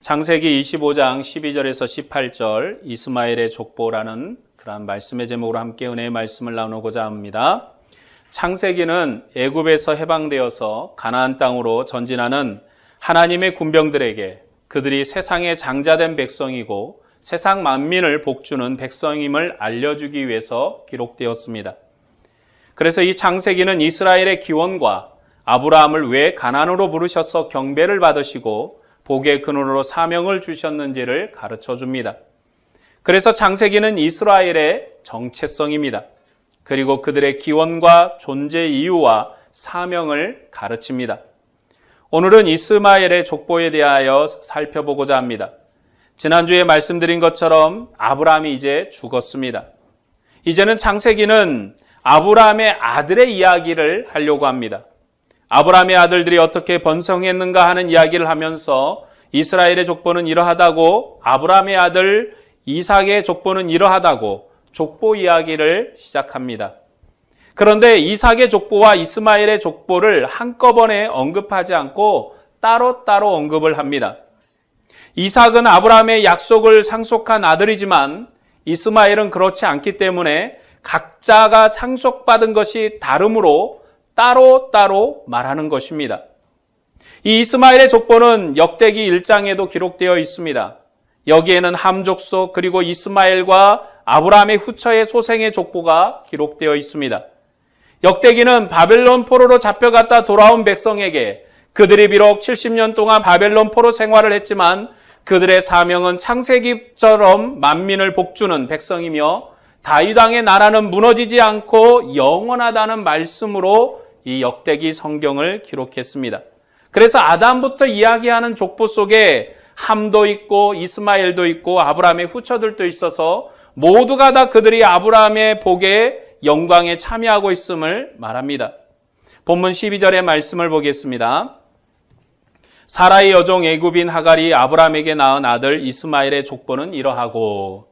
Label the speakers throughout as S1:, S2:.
S1: 창세기 25장 12절에서 18절 이스마엘의 족보라는 그러한 말씀의 제목으로 함께 은혜의 말씀을 나누고자 합니다. 창세기는 애굽에서 해방되어서 가나안 땅으로 전진하는 하나님의 군병들에게 그들이 세상의 장자된 백성이고 세상 만민을 복주는 백성임을 알려주기 위해서 기록되었습니다. 그래서 이 창세기는 이스라엘의 기원과 아브라함을 왜 가나안으로 부르셔서 경배를 받으시고 복의 근원으로 사명을 주셨는지를 가르쳐 줍니다. 그래서 창세기는 이스라엘의 정체성입니다. 그리고 그들의 기원과 존재 이유와 사명을 가르칩니다. 오늘은 이스마엘의 족보에 대하여 살펴보고자 합니다. 지난주에 말씀드린 것처럼 아브라함이 이제 죽었습니다. 이제는 창세기는 아브라함의 아들의 이야기를 하려고 합니다. 아브라함의 아들들이 어떻게 번성했는가 하는 이야기를 하면서 이스라엘의 족보는 이러하다고, 아브라함의 아들 이삭의 족보는 이러하다고 족보 이야기를 시작합니다. 그런데 이삭의 족보와 이스마엘의 족보를 한꺼번에 언급하지 않고 따로따로 언급을 합니다. 이삭은 아브라함의 약속을 상속한 아들이지만 이스마엘은 그렇지 않기 때문에 각자가 상속받은 것이 다르므로 따로따로 말하는 것입니다. 이 이스마엘의 족보는 역대기 1장에도 기록되어 있습니다. 여기에는 함 족속 그리고 이스마엘과 아브라함의 후처의 소생의 족보가 기록되어 있습니다. 역대기는 바벨론 포로로 잡혀갔다 돌아온 백성에게 그들이 비록 70년 동안 바벨론 포로 생활을 했지만 그들의 사명은 창세기처럼 만민을 복주는 백성이며 다윗 왕의 나라는 무너지지 않고 영원하다는 말씀으로 이 역대기 성경을 기록했습니다. 그래서 아담부터 이야기하는 족보 속에 함도 있고 이스마엘도 있고 아브라함의 후처들도 있어서 모두가 다 그들이 아브라함의 복에 영광에 참여하고 있음을 말합니다. 본문 12절의 말씀을 보겠습니다. 사라의 여종 애굽인 하갈이 아브라함에게 낳은 아들 이스마엘의 족보는 이러하고,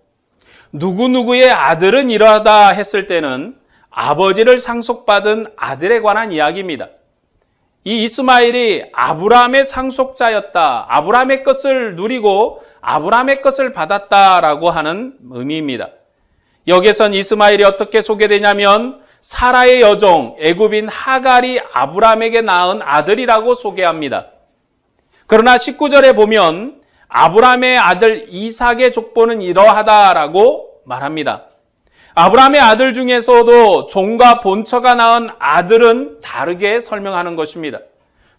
S1: 누구누구의 아들은 이러하다 했을 때는 아버지를 상속받은 아들에 관한 이야기입니다. 이 이스마엘이 아브라함의 상속자였다, 아브라함의 것을 누리고 아브라함의 것을 받았다라고 하는 의미입니다. 여기에선 이스마엘이 어떻게 소개되냐면 사라의 여종 애굽인 하갈이 아브라함에게 낳은 아들이라고 소개합니다. 그러나 19절에 보면 아브라함의 아들 이삭의 족보는 이러하다라고 말합니다. 아브라함의 아들 중에서도 종과 본처가 낳은 아들은 다르게 설명하는 것입니다.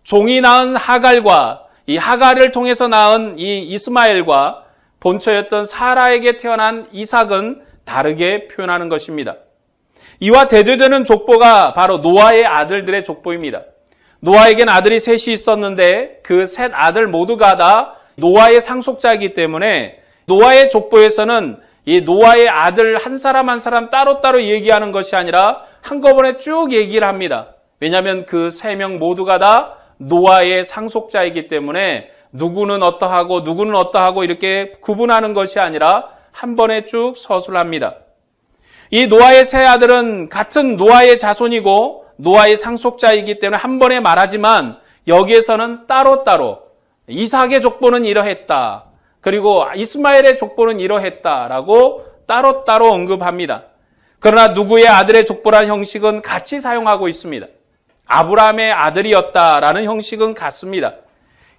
S1: 종이 낳은 하갈과 이 하갈을 통해서 낳은 이 이스마엘과 본처였던 사라에게 태어난 이삭은 다르게 표현하는 것입니다. 이와 대조되는 족보가 바로 노아의 아들들의 족보입니다. 노아에겐 아들이 셋이 있었는데 그 셋 아들 모두가 다 노아의 상속자이기 때문에 노아의 족보에서는 이 노아의 아들 한 사람 한 사람 따로따로 얘기하는 것이 아니라 한꺼번에 쭉 얘기를 합니다. 왜냐하면 그 세 명 모두가 다 노아의 상속자이기 때문에 누구는 어떠하고 누구는 어떠하고 이렇게 구분하는 것이 아니라 한 번에 쭉 서술합니다. 이 노아의 세 아들은 같은 노아의 자손이고 노아의 상속자이기 때문에 한 번에 말하지만 여기에서는 따로따로 이삭의 족보는 이러했다, 그리고 이스마엘의 족보는 이러했다라고 따로따로 언급합니다. 그러나 누구의 아들의 족보라는 형식은 같이 사용하고 있습니다. 아브라함의 아들이었다라는 형식은 같습니다.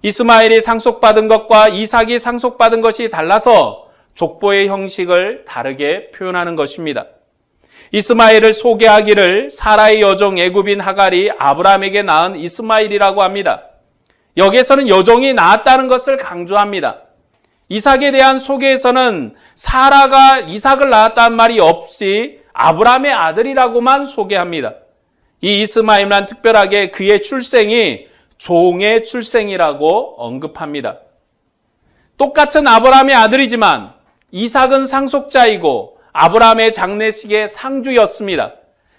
S1: 이스마엘이 상속받은 것과 이삭이 상속받은 것이 달라서 족보의 형식을 다르게 표현하는 것입니다. 이스마엘을 소개하기를 사라의 여종 애굽인 하갈이 아브라함에게 낳은 이스마엘이라고 합니다. 여기에서는 여종이 낳았다는 것을 강조합니다. 이삭에 대한 소개에서는 사라가 이삭을 낳았다는 말이 없이 아브라함의 아들이라고만 소개합니다. 이 이스마엘만 특별하게 그의 출생이 종의 출생이라고 언급합니다. 똑같은 아브라함의 아들이지만 이삭은 상속자이고 아브라함의 장례식의 상주였습니다.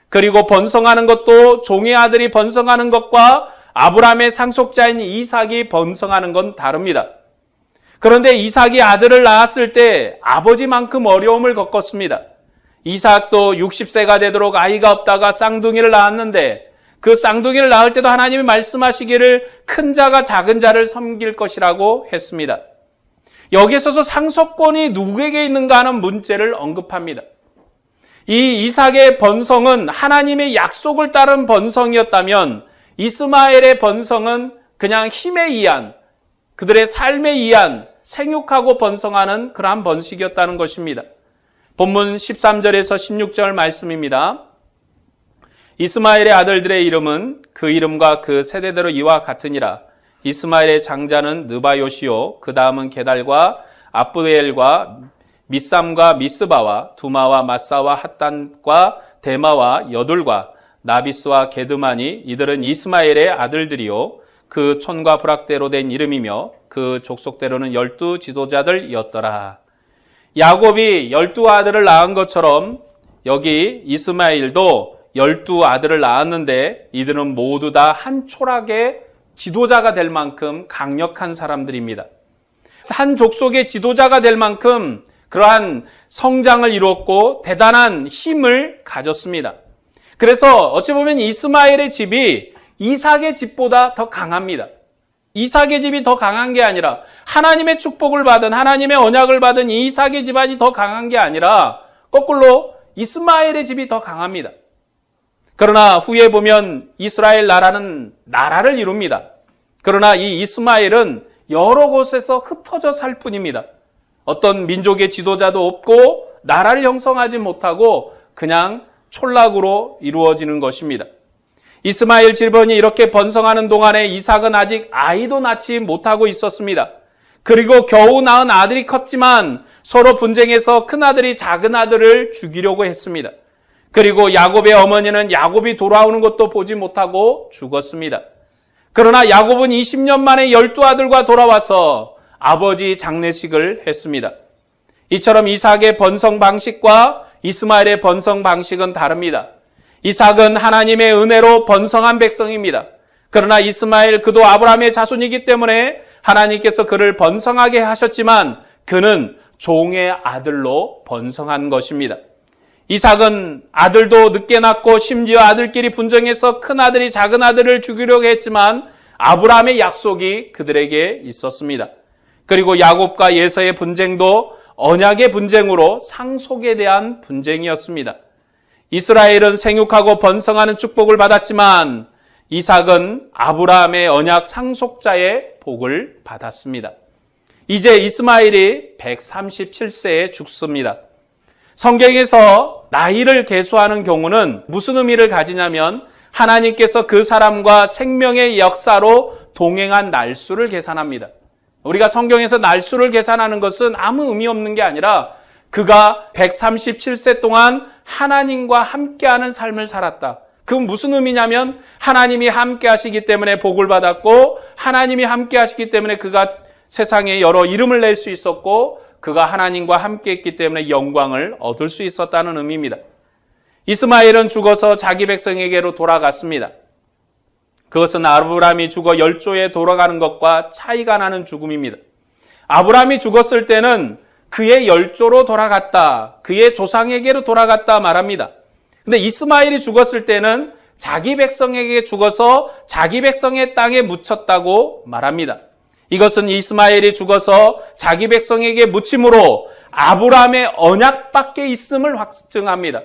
S1: 그리고 번성하는 것도 종의 아들이 번성하는 것과 아브라함의 상속자인 이삭이 번성하는 건 다릅니다. 그런데 이삭이 아들을 낳았을 때 아버지만큼 어려움을 겪었습니다. 이삭도 60세가 되도록 아이가 없다가 쌍둥이를 낳았는데 그 쌍둥이를 낳을 때도 하나님이 말씀하시기를 큰 자가 작은 자를 섬길 것이라고 했습니다. 여기에 있어서 상속권이 누구에게 있는가 하는 문제를 언급합니다. 이 이삭의 번성은 하나님의 약속을 따른 번성이었다면 이스마엘의 번성은 그냥 힘에 의한, 그들의 삶에 의한 생육하고 번성하는 그러한 번식이었다는 것입니다. 본문 13절에서 16절 말씀입니다. 이스마엘의 아들들의 이름은 그 이름과 그 세대대로 이와 같으니라. 이스마엘의 장자는 느바요시요, 그 다음은 게달과 아브엘과 미삼과 미스바와 두마와 마사와 핫단과 데마와 여둘과 나비스와 게드마니, 이들은 이스마엘의 아들들이요 그 촌과 부락대로 된 이름이며 그 족속대로는 12 지도자들이었더라. 야곱이 12 아들을 낳은 것처럼 여기 이스마엘도 12 아들을 낳았는데 이들은 모두 다 한 촌락의 지도자가 될 만큼 강력한 사람들입니다. 한 족속의 지도자가 될 만큼 그러한 성장을 이루었고 대단한 힘을 가졌습니다. 그래서 어찌 보면 이스마엘의 집이 이삭의 집보다 더 강합니다. 이삭의 집이 더 강한 게 아니라 하나님의 축복을 받은, 하나님의 언약을 받은 이삭의 집안이 더 강한 게 아니라 거꾸로 이스마엘의 집이 더 강합니다. 그러나 후에 보면 이스라엘 나라는 나라를 이룹니다. 그러나 이 이스마엘은 여러 곳에서 흩어져 살 뿐입니다. 어떤 민족의 지도자도 없고 나라를 형성하지 못하고 그냥 촌락으로 이루어지는 것입니다. 이스마엘 집안이 이렇게 번성하는 동안에 이삭은 아직 아이도 낳지 못하고 있었습니다. 그리고 겨우 낳은 아들이 컸지만 서로 분쟁해서 큰아들이 작은아들을 죽이려고 했습니다. 그리고 야곱의 어머니는 야곱이 돌아오는 것도 보지 못하고 죽었습니다. 그러나 야곱은 20년 만에 12아들과 돌아와서 아버지 장례식을 했습니다. 이처럼 이삭의 번성 방식과 이스마엘의 번성 방식은 다릅니다. 이삭은 하나님의 은혜로 번성한 백성입니다. 그러나 이스마엘 그도 아브라함의 자손이기 때문에 하나님께서 그를 번성하게 하셨지만 그는 종의 아들로 번성한 것입니다. 이삭은 아들도 늦게 낳고 심지어 아들끼리 분쟁해서 큰아들이 작은아들을 죽이려고 했지만 아브라함의 약속이 그들에게 있었습니다. 그리고 야곱과 예서의 분쟁도 언약의 분쟁으로 상속에 대한 분쟁이었습니다. 이스라엘은 생육하고 번성하는 축복을 받았지만 이삭은 아브라함의 언약 상속자의 복을 받았습니다. 이제 이스마엘이 137세에 죽습니다. 성경에서 나이를 계수하는 경우는 무슨 의미를 가지냐면 하나님께서 그 사람과 생명의 역사로 동행한 날수를 계산합니다. 우리가 성경에서 날수를 계산하는 것은 아무 의미 없는 게 아니라 그가 137세 동안 하나님과 함께하는 삶을 살았다. 그건 무슨 의미냐면 하나님이 함께 하시기 때문에 복을 받았고 하나님이 함께 하시기 때문에 그가 세상에 여러 이름을 낼 수 있었고 그가 하나님과 함께 했기 때문에 영광을 얻을 수 있었다는 의미입니다. 이스마엘은 죽어서 자기 백성에게로 돌아갔습니다. 그것은 아브라함이 죽어 열조에 돌아가는 것과 차이가 나는 죽음입니다. 아브라함이 죽었을 때는 그의 열조로 돌아갔다. 그의 조상에게로 돌아갔다 말합니다. 근데 이스마엘이 죽었을 때는 자기 백성에게 죽어서 자기 백성의 땅에 묻혔다고 말합니다. 이것은 이스마엘이 죽어서 자기 백성에게 묻힘으로 아브라함의 언약 밖에 있음을 확증합니다.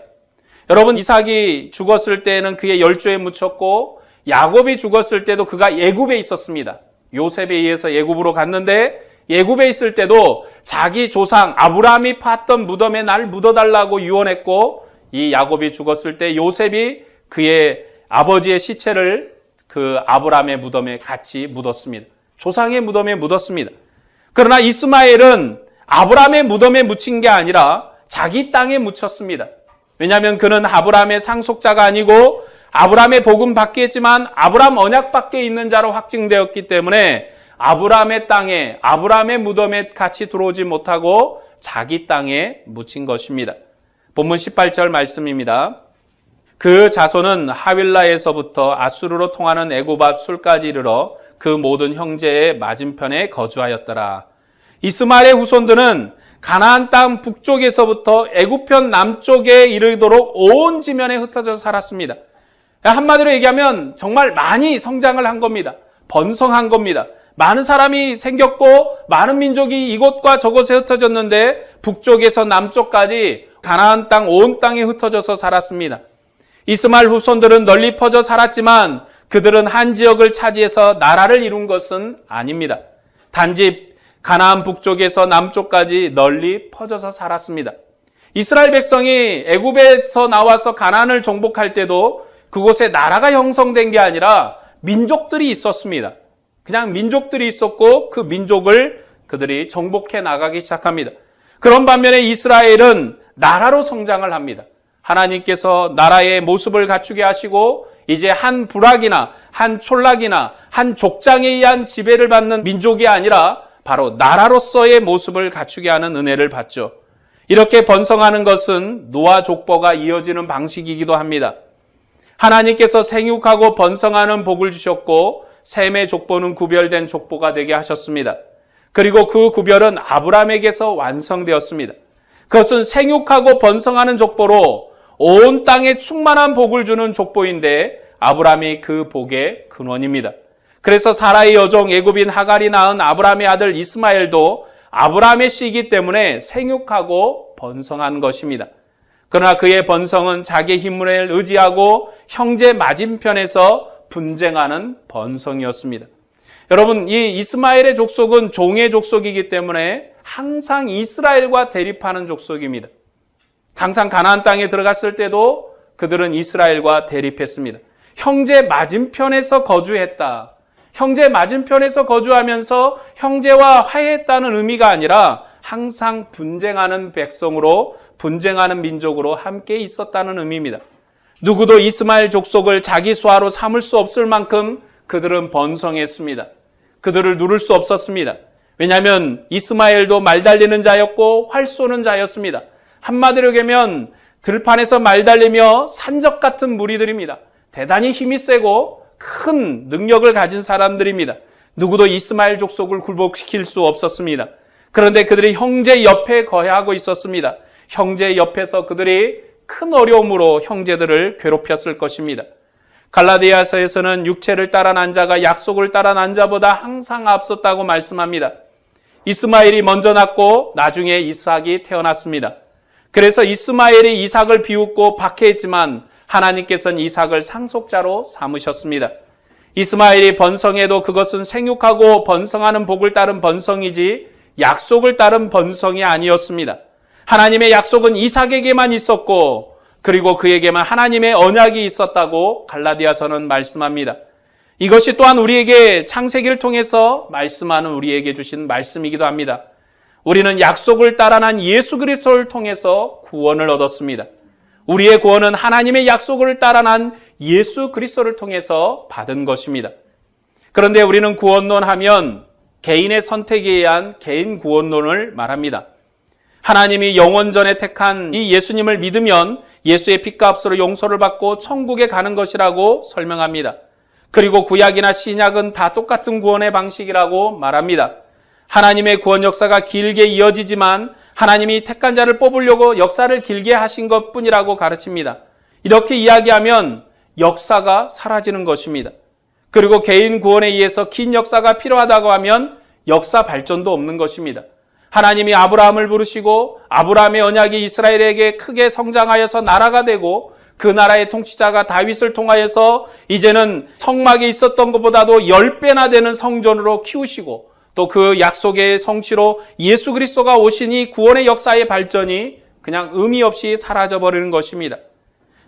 S1: 여러분, 이삭이 죽었을 때는 그의 열조에 묻혔고 야곱이 죽었을 때도 그가 애굽에 있었습니다. 요셉에 의해서 애굽으로 갔는데 애굽에 있을 때도 자기 조상 아브라함이 팠던 무덤에 날 묻어달라고 유언했고 이 야곱이 죽었을 때 요셉이 그의 아버지의 시체를 그 아브라함의 무덤에 같이 묻었습니다. 조상의 무덤에 묻었습니다. 그러나 이스마엘은 아브라함의 무덤에 묻힌 게 아니라 자기 땅에 묻혔습니다. 왜냐하면 그는 아브라함의 상속자가 아니고 아브라함의 복음 받게 했지만 아브라함 언약 밖에 있는 자로 확증되었기 때문에 아브라함의 땅에 아브라함의 무덤에 같이 들어오지 못하고 자기 땅에 묻힌 것입니다. 본문 18절 말씀입니다. 그 자손은 하윌라에서부터 아수르로 통하는 애굽 앞 술까지 이르러 그 모든 형제의 맞은편에 거주하였더라. 이스마엘의 후손들은 가나안 땅 북쪽에서부터 애굽편 남쪽에 이르도록 온 지면에 흩어져 살았습니다. 한마디로 얘기하면 정말 많이 성장을 한 겁니다. 번성한 겁니다. 많은 사람이 생겼고 많은 민족이 이곳과 저곳에 흩어졌는데 북쪽에서 남쪽까지 가나안 땅 온 땅에 흩어져서 살았습니다. 이스마엘 후손들은 널리 퍼져 살았지만 그들은 한 지역을 차지해서 나라를 이룬 것은 아닙니다. 단지 가나안 북쪽에서 남쪽까지 널리 퍼져서 살았습니다. 이스라엘 백성이 애굽에서 나와서 가나안을 정복할 때도 그곳에 나라가 형성된 게 아니라 민족들이 있었습니다. 그냥 민족들이 있었고 그 민족을 그들이 정복해 나가기 시작합니다. 그런 반면에 이스라엘은 나라로 성장을 합니다. 하나님께서 나라의 모습을 갖추게 하시고 이제 한 부락이나 한 촌락이나 한 족장에 의한 지배를 받는 민족이 아니라 바로 나라로서의 모습을 갖추게 하는 은혜를 받죠. 이렇게 번성하는 것은 노아 족보가 이어지는 방식이기도 합니다. 하나님께서 생육하고 번성하는 복을 주셨고 셈의 족보는 구별된 족보가 되게 하셨습니다. 그리고 그 구별은 아브라함에게서 완성되었습니다. 그것은 생육하고 번성하는 족보로 온 땅에 충만한 복을 주는 족보인데 아브라함이 그 복의 근원입니다. 그래서 사라의 여종 애굽인 하갈이 낳은 아브라함의 아들 이스마엘도 아브라함의 씨이기 때문에 생육하고 번성한 것입니다. 그러나 그의 번성은 자기의 힘을 의지하고 형제 맞은편에서 분쟁하는 번성이었습니다. 여러분, 이 이스마엘의 족속은 종의 족속이기 때문에 항상 이스라엘과 대립하는 족속입니다. 항상 가나안 땅에 들어갔을 때도 그들은 이스라엘과 대립했습니다. 형제 맞은편에서 거주했다. 형제 맞은편에서 거주하면서 형제와 화해했다는 의미가 아니라 항상 분쟁하는 백성으로, 분쟁하는 민족으로 함께 있었다는 의미입니다. 누구도 이스마엘 족속을 자기 수하로 삼을 수 없을 만큼 그들은 번성했습니다. 그들을 누를 수 없었습니다. 왜냐하면 이스마엘도 말 달리는 자였고 활 쏘는 자였습니다. 한마디로 얘기하면 들판에서 말 달리며 산적 같은 무리들입니다. 대단히 힘이 세고 큰 능력을 가진 사람들입니다. 누구도 이스마엘 족속을 굴복시킬 수 없었습니다. 그런데 그들이 형제 옆에 거하고 있었습니다. 형제 옆에서 그들이 큰 어려움으로 형제들을 괴롭혔을 것입니다. 갈라디아서에서는 육체를 따라 난 자가 약속을 따라 난 자보다 항상 앞섰다고 말씀합니다. 이스마엘이 먼저 낳고 나중에 이삭이 태어났습니다. 그래서 이스마엘이 이삭을 비웃고 박해했지만 하나님께서는 이삭을 상속자로 삼으셨습니다. 이스마엘이 번성해도 그것은 생육하고 번성하는 복을 따른 번성이지 약속을 따른 번성이 아니었습니다. 하나님의 약속은 이삭에게만 있었고 그리고 그에게만 하나님의 언약이 있었다고 갈라디아서는 말씀합니다. 이것이 또한 우리에게 창세기를 통해서 말씀하는 우리에게 주신 말씀이기도 합니다. 우리는 약속을 따라 난 예수 그리스도를 통해서 구원을 얻었습니다. 우리의 구원은 하나님의 약속을 따라 난 예수 그리스도를 통해서 받은 것입니다. 그런데 우리는 구원론 하면 개인의 선택에 의한 개인 구원론을 말합니다. 하나님이 영원전에 택한 이 예수님을 믿으면 예수의 핏값으로 용서를 받고 천국에 가는 것이라고 설명합니다. 그리고 구약이나 신약은 다 똑같은 구원의 방식이라고 말합니다. 하나님의 구원 역사가 길게 이어지지만 하나님이 택한 자를 뽑으려고 역사를 길게 하신 것뿐이라고 가르칩니다. 이렇게 이야기하면 역사가 사라지는 것입니다. 그리고 개인 구원에 의해서 긴 역사가 필요하다고 하면 역사 발전도 없는 것입니다. 하나님이 아브라함을 부르시고 아브라함의 언약이 이스라엘에게 크게 성장하여서 나라가 되고 그 나라의 통치자가 다윗을 통하여서 이제는 성막에 있었던 것보다도 10배나 되는 성전으로 키우시고 또 그 약속의 성취로 예수 그리스도가 오시니 구원의 역사의 발전이 그냥 의미 없이 사라져버리는 것입니다.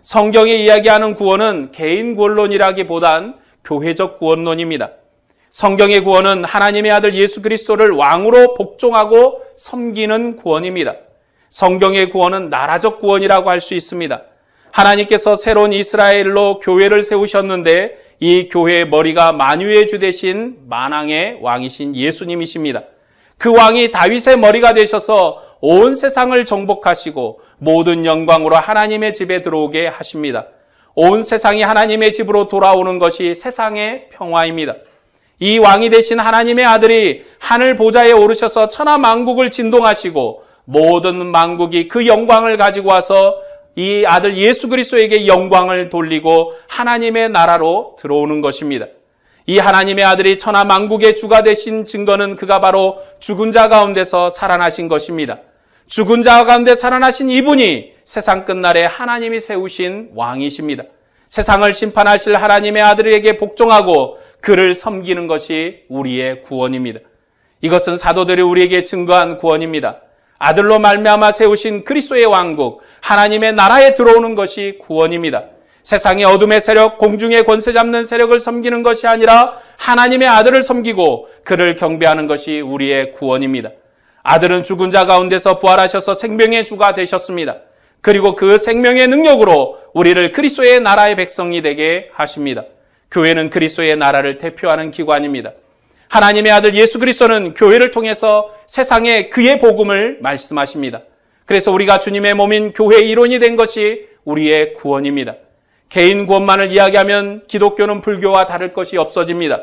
S1: 성경에 이야기하는 구원은 개인 구원론이라기보단 교회적 구원론입니다. 성경의 구원은 하나님의 아들 예수 그리스도를 왕으로 복종하고 섬기는 구원입니다. 성경의 구원은 나라적 구원이라고 할 수 있습니다. 하나님께서 새로운 이스라엘로 교회를 세우셨는데 이 교회의 머리가 만유의 주 되신 만왕의 왕이신 예수님이십니다. 그 왕이 다윗의 머리가 되셔서 온 세상을 정복하시고 모든 영광으로 하나님의 집에 들어오게 하십니다. 온 세상이 하나님의 집으로 돌아오는 것이 세상의 평화입니다. 이 왕이 되신 하나님의 아들이 하늘 보좌에 오르셔서 천하 만국을 진동하시고 모든 만국이 그 영광을 가지고 와서 이 아들 예수 그리스도에게 영광을 돌리고 하나님의 나라로 들어오는 것입니다. 이 하나님의 아들이 천하 만국의 주가 되신 증거는 그가 바로 죽은 자 가운데서 살아나신 것입니다. 죽은 자 가운데 살아나신 이분이 세상 끝날에 하나님이 세우신 왕이십니다. 세상을 심판하실 하나님의 아들에게 복종하고 그를 섬기는 것이 우리의 구원입니다. 이것은 사도들이 우리에게 증거한 구원입니다. 아들로 말미암아 세우신 그리스도의 왕국, 하나님의 나라에 들어오는 것이 구원입니다. 세상의 어둠의 세력, 공중의 권세 잡는 세력을 섬기는 것이 아니라 하나님의 아들을 섬기고 그를 경배하는 것이 우리의 구원입니다. 아들은 죽은 자 가운데서 부활하셔서 생명의 주가 되셨습니다. 그리고 그 생명의 능력으로 우리를 그리스도의 나라의 백성이 되게 하십니다. 교회는 그리스도의 나라를 대표하는 기관입니다. 하나님의 아들 예수 그리스도는 교회를 통해서 세상에 그의 복음을 말씀하십니다. 그래서 우리가 주님의 몸인 교회의 일원이 된 것이 우리의 구원입니다. 개인 구원만을 이야기하면 기독교는 불교와 다를 것이 없어집니다.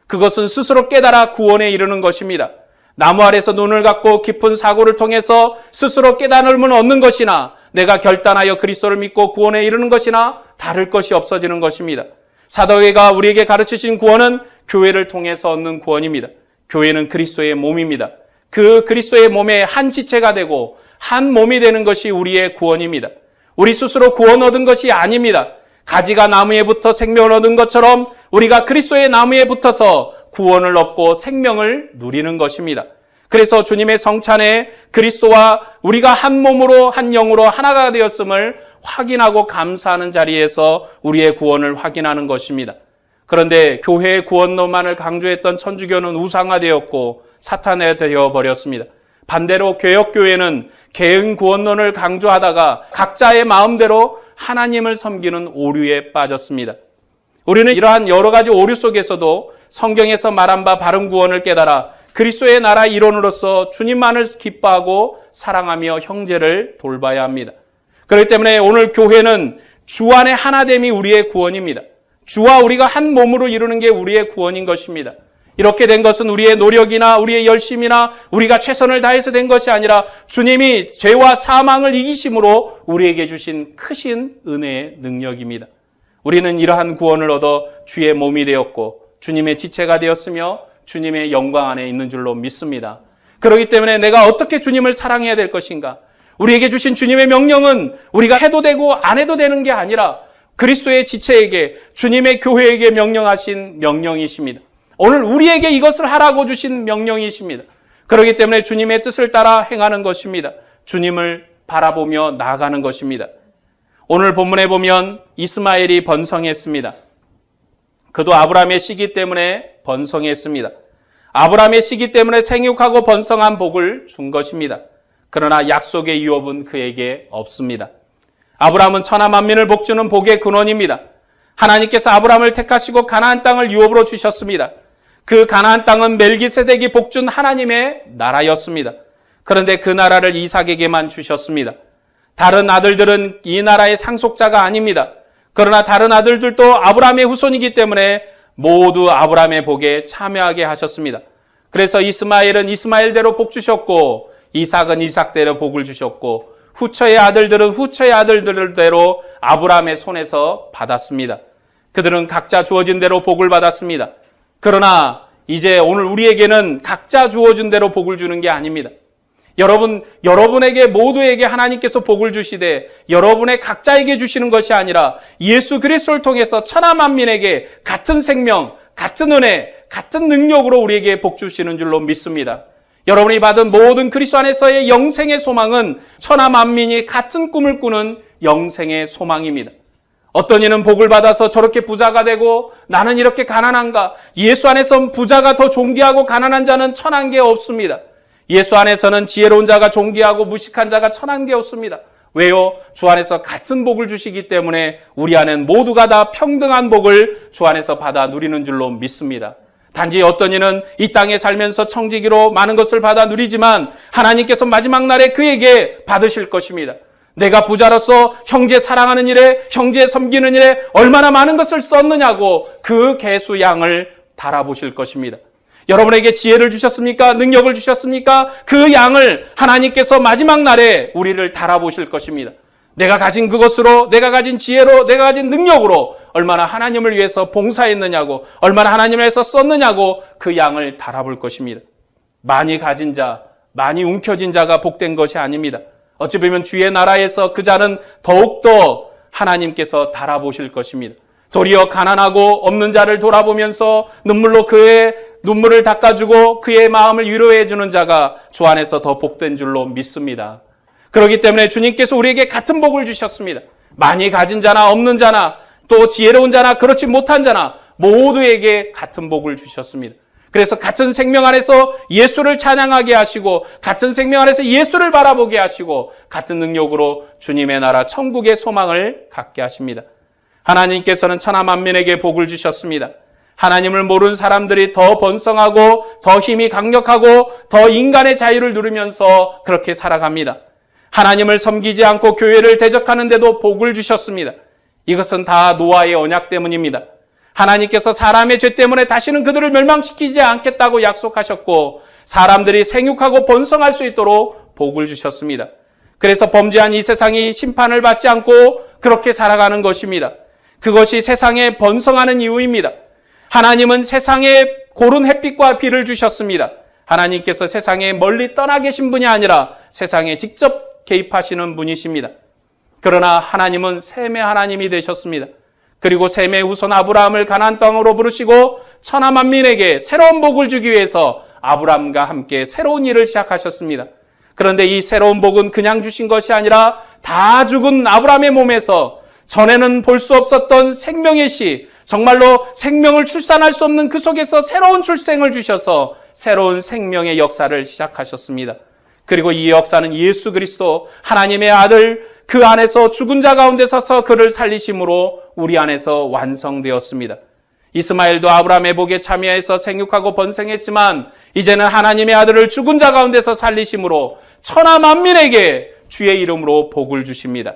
S1: 그것은 스스로 깨달아 구원에 이르는 것입니다. 나무 아래서 눈을 감고 깊은 사고를 통해서 스스로 깨달음을 얻는 것이나 내가 결단하여 그리스도를 믿고 구원에 이르는 것이나 다를 것이 없어지는 것입니다. 사도회가 우리에게 가르치신 구원은 교회를 통해서 얻는 구원입니다. 교회는 그리스도의 몸입니다. 그 그리스도의 몸의 한 지체가 되고 한 몸이 되는 것이 우리의 구원입니다. 우리 스스로 구원 얻은 것이 아닙니다. 가지가 나무에 붙어 생명을 얻은 것처럼 우리가 그리스도의 나무에 붙어서 구원을 얻고 생명을 누리는 것입니다. 그래서 주님의 성찬에 그리스도와 우리가 한 몸으로 한 영으로 하나가 되었음을 확인하고 감사하는 자리에서 우리의 구원을 확인하는 것입니다. 그런데 교회의 구원론만을 강조했던 천주교는 우상화되었고 사탄화되어 버렸습니다. 반대로 개혁교회는 개응 구원론을 강조하다가 각자의 마음대로 하나님을 섬기는 오류에 빠졌습니다. 우리는 이러한 여러 가지 오류 속에서도 성경에서 말한 바 바른 구원을 깨달아 그리스도의 나라 일원으로서 주님만을 기뻐하고 사랑하며 형제를 돌봐야 합니다. 그렇기 때문에 오늘 교회는 주 안의 하나됨이 우리의 구원입니다. 주와 우리가 한 몸으로 이루는 게 우리의 구원인 것입니다. 이렇게 된 것은 우리의 노력이나 우리의 열심이나 우리가 최선을 다해서 된 것이 아니라 주님이 죄와 사망을 이기심으로 우리에게 주신 크신 은혜의 능력입니다. 우리는 이러한 구원을 얻어 주의 몸이 되었고 주님의 지체가 되었으며 주님의 영광 안에 있는 줄로 믿습니다. 그렇기 때문에 내가 어떻게 주님을 사랑해야 될 것인가? 우리에게 주신 주님의 명령은 우리가 해도 되고 안 해도 되는 게 아니라 그리스도의 지체에게 주님의 교회에게 명령하신 명령이십니다. 오늘 우리에게 이것을 하라고 주신 명령이십니다. 그렇기 때문에 주님의 뜻을 따라 행하는 것입니다. 주님을 바라보며 나아가는 것입니다. 오늘 본문에 보면 이스마엘이 번성했습니다. 그도 아브라함의 씨기 때문에 번성했습니다. 아브라함의 씨기 때문에 생육하고 번성한 복을 준 것입니다. 그러나 약속의 유업은 그에게 없습니다. 아브라함은 천하 만민을 복주는 복의 근원입니다. 하나님께서 아브라함을 택하시고 가나안 땅을 유업으로 주셨습니다. 그 가나안 땅은 멜기세덱이 복준 하나님의 나라였습니다. 그런데 그 나라를 이삭에게만 주셨습니다. 다른 아들들은 이 나라의 상속자가 아닙니다. 그러나 다른 아들들도 아브라함의 후손이기 때문에 모두 아브라함의 복에 참여하게 하셨습니다. 그래서 이스마엘은 이스마엘대로 복 주셨고 이삭은 이삭대로 복을 주셨고 후처의 아들들은 후처의 아들들대로 아브라함의 손에서 받았습니다. 그들은 각자 주어진 대로 복을 받았습니다. 그러나 이제 오늘 우리에게는 각자 주어진 대로 복을 주는 게 아닙니다. 여러분에게 모두에게 하나님께서 복을 주시되 여러분의 각자에게 주시는 것이 아니라 예수 그리스도를 통해서 천하 만민에게 같은 생명, 같은 은혜, 같은 능력으로 우리에게 복 주시는 줄로 믿습니다. 여러분이 받은 모든 그리스도 안에서의 영생의 소망은 천하 만민이 같은 꿈을 꾸는 영생의 소망입니다. 어떤 이는 복을 받아서 저렇게 부자가 되고 나는 이렇게 가난한가? 예수 안에서 부자가 더 존귀하고 가난한 자는 천한 개 없습니다. 예수 안에서는 지혜로운 자가 존귀하고 무식한 자가 천한 개 없습니다. 왜요? 주 안에서 같은 복을 주시기 때문에 우리 안엔 모두가 다 평등한 복을 주 안에서 받아 누리는 줄로 믿습니다. 단지 어떤 이는 이 땅에 살면서 청지기로 많은 것을 받아 누리지만 하나님께서 마지막 날에 그에게 받으실 것입니다. 내가 부자로서 형제 사랑하는 일에, 형제 섬기는 일에 얼마나 많은 것을 썼느냐고 그 계수양을 달아보실 것입니다. 여러분에게 지혜를 주셨습니까? 능력을 주셨습니까? 그 양을 하나님께서 마지막 날에 우리를 달아보실 것입니다. 내가 가진 그것으로, 내가 가진 지혜로, 내가 가진 능력으로 얼마나 하나님을 위해서 봉사했느냐고, 얼마나 하나님을 위해서 썼느냐고 그 양을 달아볼 것입니다. 많이 가진 자, 많이 움켜진 자가 복된 것이 아닙니다. 어찌 보면 주의 나라에서 그 자는 더욱더 하나님께서 달아보실 것입니다. 도리어 가난하고 없는 자를 돌아보면서 눈물로 그의 눈물을 닦아주고 그의 마음을 위로해주는 자가 주 안에서 더 복된 줄로 믿습니다. 그렇기 때문에 주님께서 우리에게 같은 복을 주셨습니다. 많이 가진 자나 없는 자나 또 지혜로운 자나 그렇지 못한 자나 모두에게 같은 복을 주셨습니다. 그래서 같은 생명 안에서 예수를 찬양하게 하시고 같은 생명 안에서 예수를 바라보게 하시고 같은 능력으로 주님의 나라 천국의 소망을 갖게 하십니다. 하나님께서는 천하 만민에게 복을 주셨습니다. 하나님을 모르는 사람들이 더 번성하고 더 힘이 강력하고 더 인간의 자유를 누리면서 그렇게 살아갑니다. 하나님을 섬기지 않고 교회를 대적하는데도 복을 주셨습니다. 이것은 다 노아의 언약 때문입니다. 하나님께서 사람의 죄 때문에 다시는 그들을 멸망시키지 않겠다고 약속하셨고 사람들이 생육하고 번성할 수 있도록 복을 주셨습니다. 그래서 범죄한 이 세상이 심판을 받지 않고 그렇게 살아가는 것입니다. 그것이 세상에 번성하는 이유입니다. 하나님은 세상에 고른 햇빛과 비를 주셨습니다. 하나님께서 세상에 멀리 떠나 계신 분이 아니라 세상에 직접 개입하시는 분이십니다. 그러나 하나님은 셈의 하나님이 되셨습니다. 그리고 셈의 후손 아브라함을 가나안 땅으로 부르시고 천하 만민에게 새로운 복을 주기 위해서 아브라함과 함께 새로운 일을 시작하셨습니다. 그런데 이 새로운 복은 그냥 주신 것이 아니라 다 죽은 아브라함의 몸에서 전에는 볼 수 없었던 생명의 씨, 정말로 생명을 출산할 수 없는 그 속에서 새로운 출생을 주셔서 새로운 생명의 역사를 시작하셨습니다. 그리고 이 역사는 예수 그리스도 하나님의 아들 그 안에서 죽은 자 가운데 서서 그를 살리심으로 우리 안에서 완성되었습니다. 이스마엘도 아브라함의 복에 참여해서 생육하고 번성했지만 이제는 하나님의 아들을 죽은 자 가운데서 살리심으로 천하 만민에게 주의 이름으로 복을 주십니다.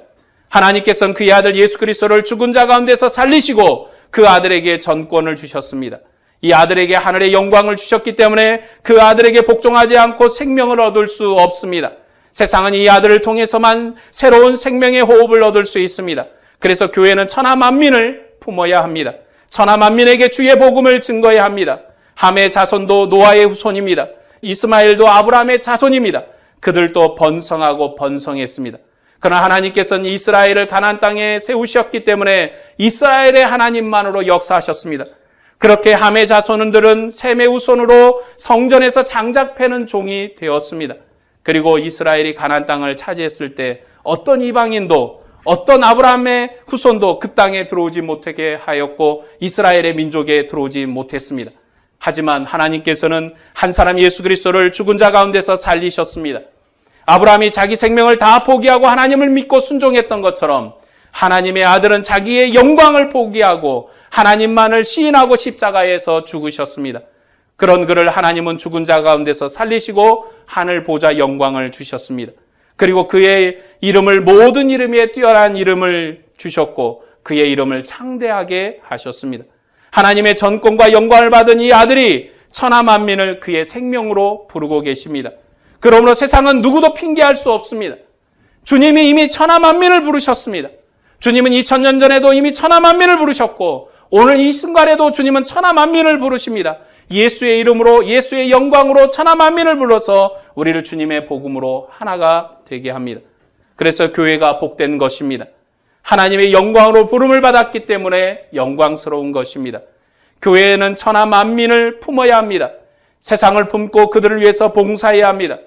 S1: 하나님께서는 그의 아들 예수 그리스도를 죽은 자 가운데서 살리시고 그 아들에게 전권을 주셨습니다. 이 아들에게 하늘의 영광을 주셨기 때문에 그 아들에게 복종하지 않고 생명을 얻을 수 없습니다. 세상은 이 아들을 통해서만 새로운 생명의 호흡을 얻을 수 있습니다. 그래서 교회는 천하 만민을 품어야 합니다. 천하 만민에게 주의 복음을 증거해야 합니다. 함의 자손도 노아의 후손입니다. 이스마엘도 아브라함의 자손입니다. 그들도 번성하고 번성했습니다. 그러나 하나님께서는 이스라엘을 가나안 땅에 세우셨기 때문에 이스라엘의 하나님만으로 역사하셨습니다. 그렇게 함의 자손들은 셈의 후손으로 성전에서 장작 패는 종이 되었습니다. 그리고 이스라엘이 가나안 땅을 차지했을 때 어떤 이방인도 어떤 아브라함의 후손도 그 땅에 들어오지 못하게 하였고 이스라엘의 민족에 들어오지 못했습니다. 하지만 하나님께서는 한 사람 예수 그리스도를 죽은 자 가운데서 살리셨습니다. 아브라함이 자기 생명을 다 포기하고 하나님을 믿고 순종했던 것처럼 하나님의 아들은 자기의 영광을 포기하고 하나님만을 시인하고 십자가에서 죽으셨습니다. 그런 그를 하나님은 죽은 자 가운데서 살리시고 하늘 보좌 영광을 주셨습니다. 그리고 그의 이름을 모든 이름 위에 뛰어난 이름을 주셨고 그의 이름을 창대하게 하셨습니다. 하나님의 전권과 영광을 받은 이 아들이 천하 만민을 그의 생명으로 부르고 계십니다. 그러므로 세상은 누구도 핑계할 수 없습니다. 주님이 이미 천하 만민을 부르셨습니다. 주님은 2000년 전에도 이미 천하 만민을 부르셨고 오늘 이 순간에도 주님은 천하 만민을 부르십니다. 예수의 이름으로 예수의 영광으로 천하 만민을 불러서 우리를 주님의 복음으로 하나가 되게 합니다. 그래서 교회가 복된 것입니다. 하나님의 영광으로 부름을 받았기 때문에 영광스러운 것입니다. 교회에는 천하 만민을 품어야 합니다. 세상을 품고 그들을 위해서 봉사해야 합니다.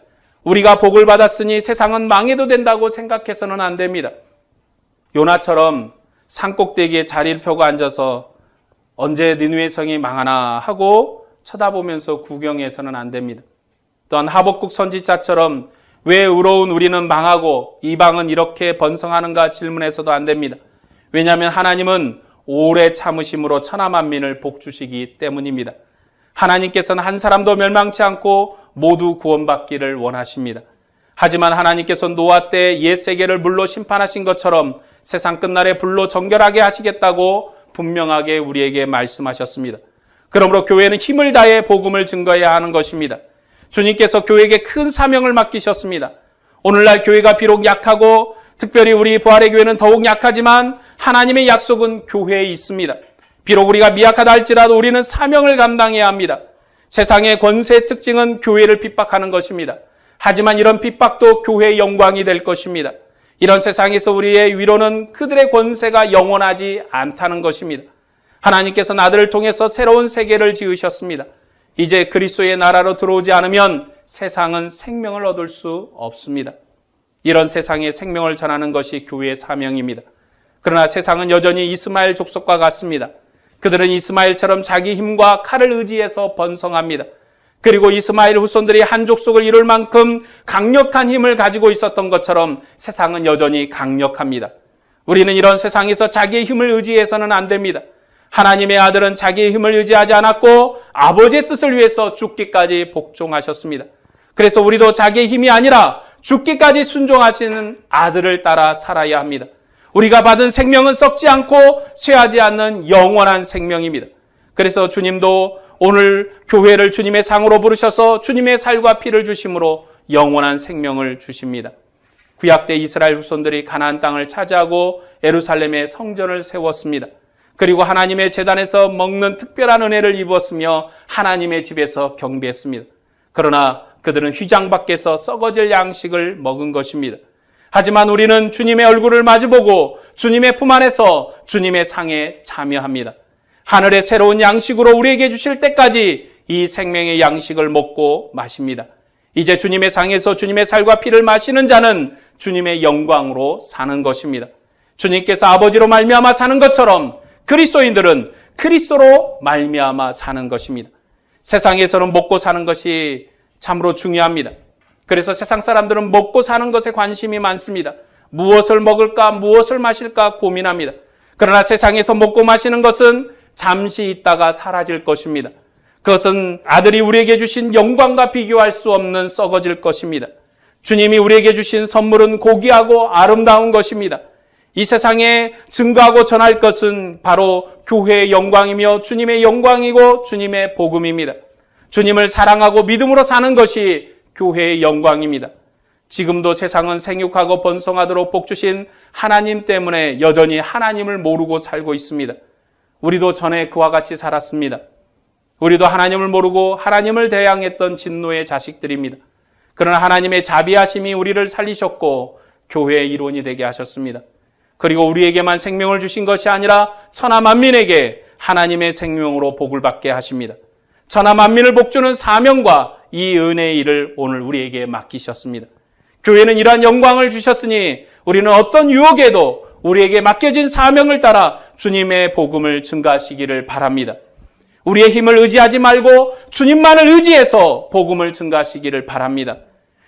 S1: 우리가 복을 받았으니 세상은 망해도 된다고 생각해서는 안 됩니다. 요나처럼 산꼭대기에 자리를 펴고 앉아서 언제 니느웨 성이 망하나 하고 쳐다보면서 구경해서는 안 됩니다. 또한 하박국 선지자처럼 왜 의로운 우리는 망하고 이방은 이렇게 번성하는가 질문해서도 안 됩니다. 왜냐하면 하나님은 오래 참으심으로 천하 만민을 복주시기 때문입니다. 하나님께서는 한 사람도 멸망치 않고 모두 구원받기를 원하십니다. 하지만 하나님께서 노아 때 옛 세계를 물로 심판하신 것처럼 세상 끝날에 불로 정결하게 하시겠다고 분명하게 우리에게 말씀하셨습니다. 그러므로 교회는 힘을 다해 복음을 증거해야 하는 것입니다. 주님께서 교회에게 큰 사명을 맡기셨습니다. 오늘날 교회가 비록 약하고 특별히 우리 부활의 교회는 더욱 약하지만 하나님의 약속은 교회에 있습니다. 비록 우리가 미약하다 할지라도 우리는 사명을 감당해야 합니다. 세상의 권세의 특징은 교회를 핍박하는 것입니다. 하지만 이런 핍박도 교회의 영광이 될 것입니다. 이런 세상에서 우리의 위로는 그들의 권세가 영원하지 않다는 것입니다. 하나님께서 아들을 통해서 새로운 세계를 지으셨습니다. 이제 그리스도의 나라로 들어오지 않으면 세상은 생명을 얻을 수 없습니다. 이런 세상에 생명을 전하는 것이 교회의 사명입니다. 그러나 세상은 여전히 이스마엘 족속과 같습니다. 그들은 이스마엘처럼 자기 힘과 칼을 의지해서 번성합니다. 그리고 이스마엘 후손들이 한 족속을 이룰 만큼 강력한 힘을 가지고 있었던 것처럼 세상은 여전히 강력합니다. 우리는 이런 세상에서 자기의 힘을 의지해서는 안 됩니다. 하나님의 아들은 자기의 힘을 의지하지 않았고 아버지의 뜻을 위해서 죽기까지 복종하셨습니다. 그래서 우리도 자기의 힘이 아니라 죽기까지 순종하시는 아들을 따라 살아야 합니다. 우리가 받은 생명은 썩지 않고 쇠하지 않는 영원한 생명입니다. 그래서 주님도 오늘 교회를 주님의 상으로 부르셔서 주님의 살과 피를 주심으로 영원한 생명을 주십니다. 구약 때 이스라엘 후손들이 가나안 땅을 차지하고 예루살렘에 성전을 세웠습니다. 그리고 하나님의 제단에서 먹는 특별한 은혜를 입었으며 하나님의 집에서 경배했습니다. 그러나 그들은 휘장 밖에서 썩어질 양식을 먹은 것입니다. 하지만 우리는 주님의 얼굴을 마주보고 주님의 품 안에서 주님의 상에 참여합니다. 하늘의 새로운 양식으로 우리에게 주실 때까지 이 생명의 양식을 먹고 마십니다. 이제 주님의 상에서 주님의 살과 피를 마시는 자는 주님의 영광으로 사는 것입니다. 주님께서 아버지로 말미암아 사는 것처럼 그리스도인들은 그리스도로 말미암아 사는 것입니다. 세상에서는 먹고 사는 것이 참으로 중요합니다. 그래서 세상 사람들은 먹고 사는 것에 관심이 많습니다. 무엇을 먹을까, 무엇을 마실까 고민합니다. 그러나 세상에서 먹고 마시는 것은 잠시 있다가 사라질 것입니다. 그것은 아들이 우리에게 주신 영광과 비교할 수 없는 썩어질 것입니다. 주님이 우리에게 주신 선물은 고귀하고 아름다운 것입니다. 이 세상에 증거하고 전할 것은 바로 교회의 영광이며 주님의 영광이고 주님의 복음입니다. 주님을 사랑하고 믿음으로 사는 것이 교회의 영광입니다. 지금도 세상은 생육하고 번성하도록 복주신 하나님 때문에 여전히 하나님을 모르고 살고 있습니다. 우리도 전에 그와 같이 살았습니다. 우리도 하나님을 모르고 하나님을 대항했던 진노의 자식들입니다. 그러나 하나님의 자비하심이 우리를 살리셨고 교회의 일원이 되게 하셨습니다. 그리고 우리에게만 생명을 주신 것이 아니라 천하 만민에게 하나님의 생명으로 복을 받게 하십니다. 천하 만민을 복주는 사명과 이 은혜의 일을 오늘 우리에게 맡기셨습니다. 교회는 이러한 영광을 주셨으니 우리는 어떤 유혹에도 우리에게 맡겨진 사명을 따라 주님의 복음을 증가하시기를 바랍니다. 우리의 힘을 의지하지 말고 주님만을 의지해서 복음을 증가하시기를 바랍니다.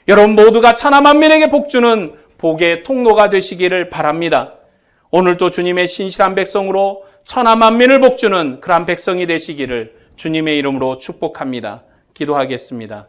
S1: 여러분 모두가 천하 만민에게 복주는 복의 통로가 되시기를 바랍니다. 오늘도 주님의 신실한 백성으로 천하 만민을 복주는 그러한 백성이 되시기를 주님의 이름으로 축복합니다. 기도하겠습니다.